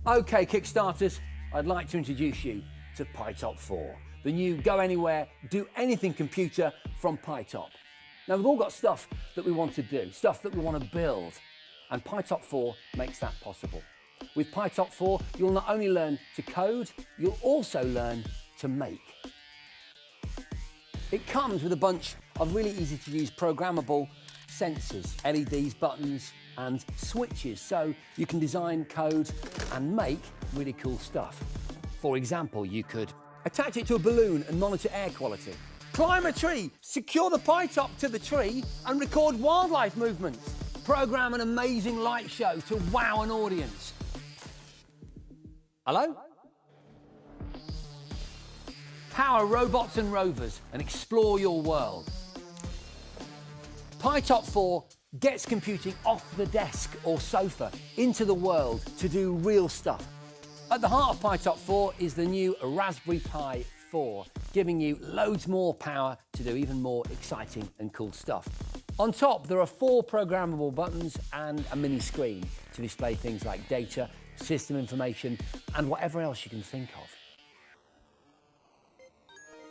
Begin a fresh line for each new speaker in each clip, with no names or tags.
Okay, Kickstarters, I'd like to introduce you to PyTop 4, the new go anywhere, do anything computer from PyTop. Now we've all got stuff that we want to do, stuff that we want to build, and PyTop 4 makes that possible. With PyTop 4, you'll not only learn to code, you'll also learn to make. It comes with a bunch of really easy to use programmable sensors, LEDs, buttons, and switches, so you can design, code, and make really cool stuff. For example, you could attach it to a balloon and monitor air quality, climb a tree, secure the PyTop to the tree, and record wildlife movements, program an amazing light show to wow an audience. Hello? Power robots and rovers and explore your world. PyTop 4 gets computing off the desk or sofa into the world to do real stuff. At the heart of PyTop 4 is the new Raspberry Pi 4, giving you loads more power to do even more exciting and cool stuff. On top, there are 4 programmable buttons and a mini screen to display things like data, system information, and whatever else you can think of.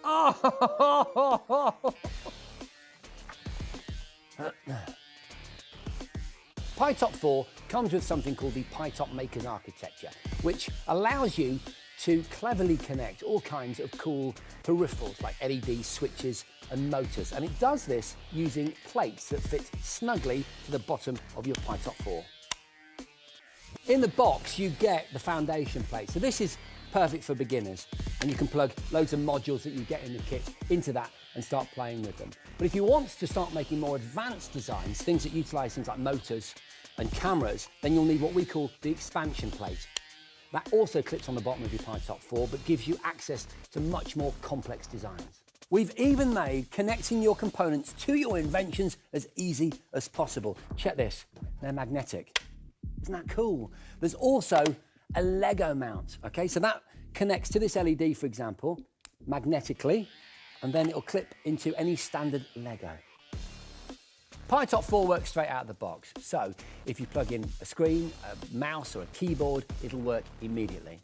Oh! PyTop 4 comes with something called the PyTop Makers architecture, which allows you to cleverly connect all kinds of cool peripherals like LEDs, switches, and motors. And it does this using plates that fit snugly to the bottom of your PyTop 4. In the box, you get the foundation plate. So this is perfect for beginners, and you can plug loads of modules that you get in the kit into that and start playing with them. But if you want to start making more advanced designs, things that utilize things like motors and cameras, then you'll need what we call the expansion plate. That also clips on the bottom of your PyTop 4, but gives you access to much more complex designs. We've even made connecting your components to your inventions as easy as possible. Check this, they're magnetic. Isn't that cool? There's also a Lego mount, okay? So that connects to this LED, for example, magnetically, and then it'll clip into any standard Lego. PyTop 4 works straight out of the box. So if you plug in a screen, a mouse, or a keyboard, it'll work immediately.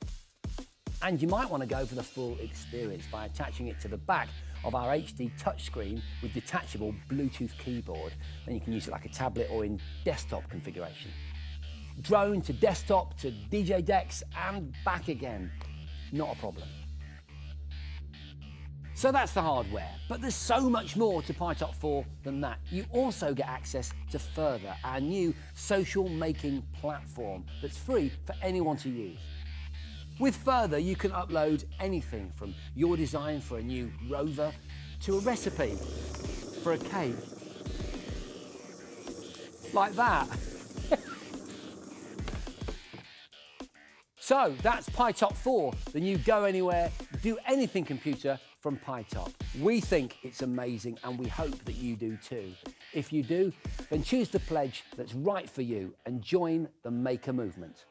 And you might want to go for the full experience by attaching it to the back of our HD touchscreen with detachable Bluetooth keyboard. Then you can use it like a tablet or in desktop configuration. Drone to desktop to DJ decks and back again. Not a problem. So that's the hardware, but there's so much more to PyTop 4 than that. You also get access to Further, our new social making platform that's free for anyone to use. With Further, you can upload anything from your design for a new rover to a recipe for a cake. Like that. So that's PyTop 4, the new go anywhere, do anything computer from PyTop. We think it's amazing and we hope that you do too. If you do, then choose the pledge that's right for you and join the maker movement.